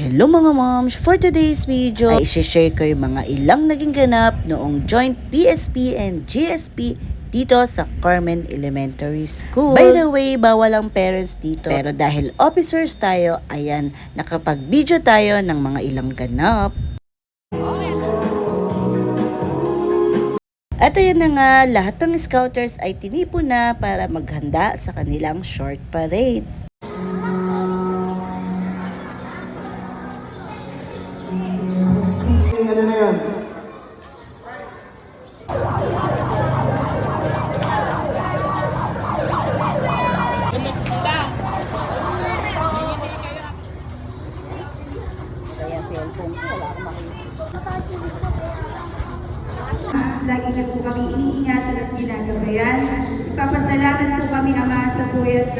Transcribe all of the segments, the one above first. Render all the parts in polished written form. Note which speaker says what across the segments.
Speaker 1: Hello mga moms! For today's video ay isi-share ko yung mga ilang naging ganap noong joint PSP and GSP dito sa Carmen Elementary School. By the way, bawal ang parents dito. Pero dahil officers tayo, ayan, nakapag-video tayo ng mga ilang ganap. At ayan na nga, lahat ng scouters ay tinipon na para maghanda sa kanilang short parade.
Speaker 2: Ano na yun?
Speaker 3: Lagi na po kami iniingatan at ginagabayan. Ipapasalamat po kami Ama sa buhay at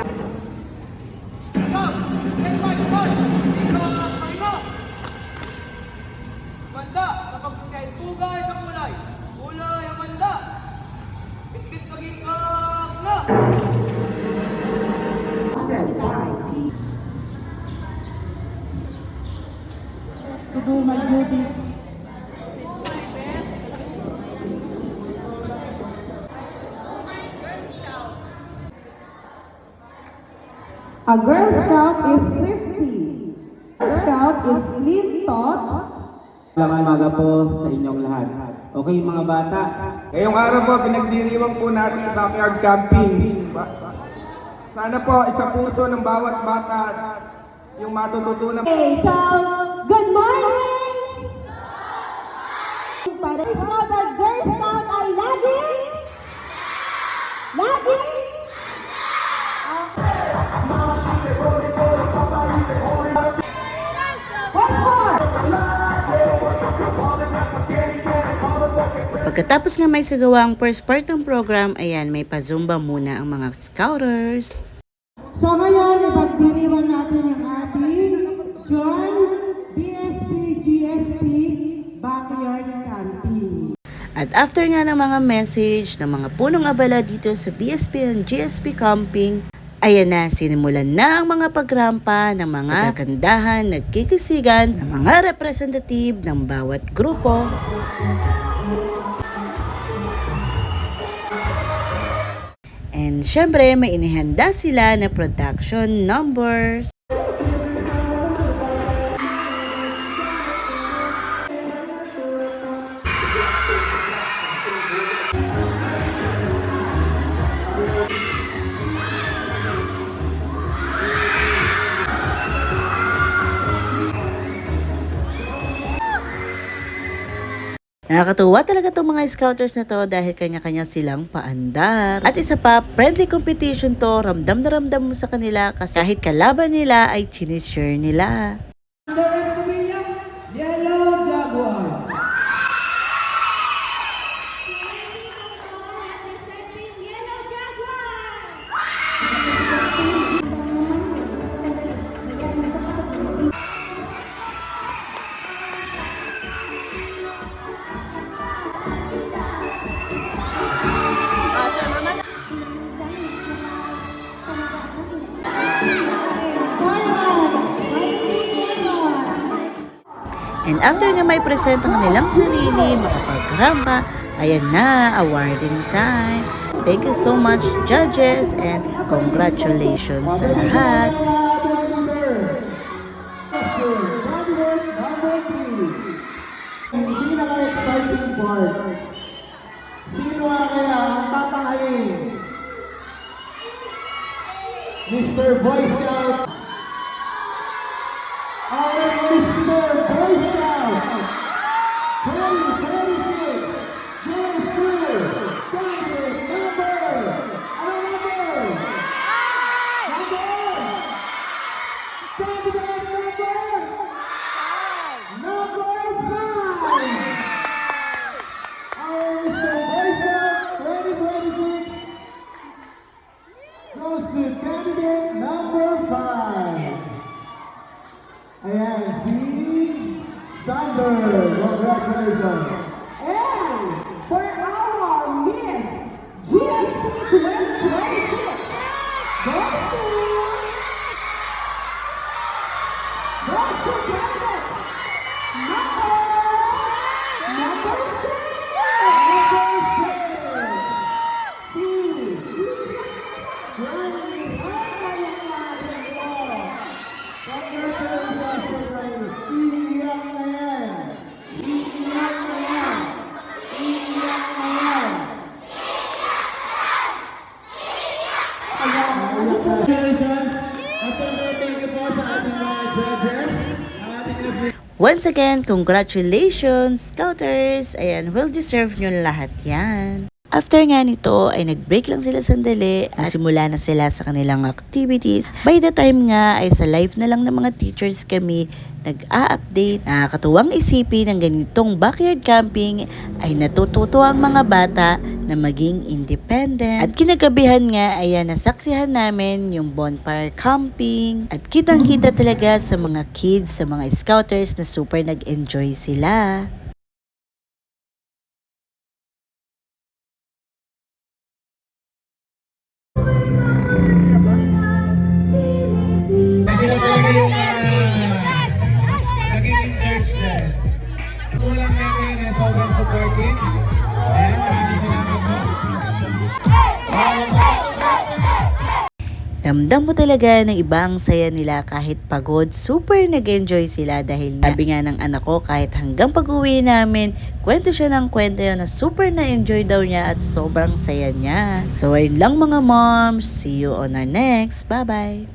Speaker 4: Banda sa pagbigay pugay sa kulay. Kulay ang banda. Bit-bit pag-isag na.
Speaker 3: A Girl Scout is thrifty. A Scout is clean thought.
Speaker 2: Magandang umaga po sa inyong lahat. Okay mga bata, ngayong araw po pinagdiriwang po natin sa backyard camping. Sana po isa puso ng bawat bata yung matututunan.
Speaker 3: Okay, so, good morning! Para Scout at Girl Scout ay laging
Speaker 1: Pagkatapos nga may sagawa ang first part ng program, ayan, may pa-zumba muna ang mga scouters.
Speaker 3: So ngayon, ipagdiriwan natin yung ating joint BSP GSP backyard camping.
Speaker 1: At after nga ng mga message ng mga punong abala dito sa BSP and GSP camping, ayan na, sinimulan na ang mga pagrampa ng mga kagandahan, nagkikisigan ng mga representative ng bawat grupo. And syempre, may inihanda sila na production numbers. Nakakatuwa talaga itong mga scouters na to dahil kanya-kanya silang paandar. At isa pa, friendly competition to, ramdam na ramdam mo sa kanila kasi kahit kalaban nila ay chinisure nila.
Speaker 2: Yellow Jaguar.
Speaker 1: And after nga may present ang nilang sarili, makapagrampa, ayan na, awarding time. Thank you so much judges and congratulations sa lahat.
Speaker 2: Ang pinaka-exciting part. Sino kaya ang tatangayin? Mr. Boy Scout. Our Mr. Boy Scout. 2026. Girls School. Candidate number. Ano number? Candidate number 5. Our Mr. Boy Scout 2026 goes to candidate number 5. Ayan, si Sander. Congratulations.
Speaker 3: And for our Miss GSP 2026, goes to candidate
Speaker 1: Once again, congratulations, Scouters! Ayan, well-deserved nyo lahat yan. After nga nito, ay nag-break lang sila sandali at simula na sila sa kanilang activities. By the time nga, ay sa live na lang ng mga teachers kami nag-a-update. Nakakatuwang isipin ng ganitong backyard camping ay natututo ang mga bata na maging independent. At kinagabihan nga, ayan, nasaksihan namin yung bonfire camping. At kitang-kita talaga sa mga kids, sa mga scouters na super nag-enjoy sila.
Speaker 5: Sila talaga yung naging church din. Kulang natin na sobrang supportive. Ayan, maraming salamat po.
Speaker 1: Ramdam mo talaga ng iba ang saya nila kahit pagod. Super nag-enjoy sila dahil sabi nga ng anak ko kahit hanggang pag-uwi namin, kwento siya ng kwento yun na super na-enjoy daw niya at sobrang saya niya. So ayun lang mga moms. See you on our next. Bye-bye!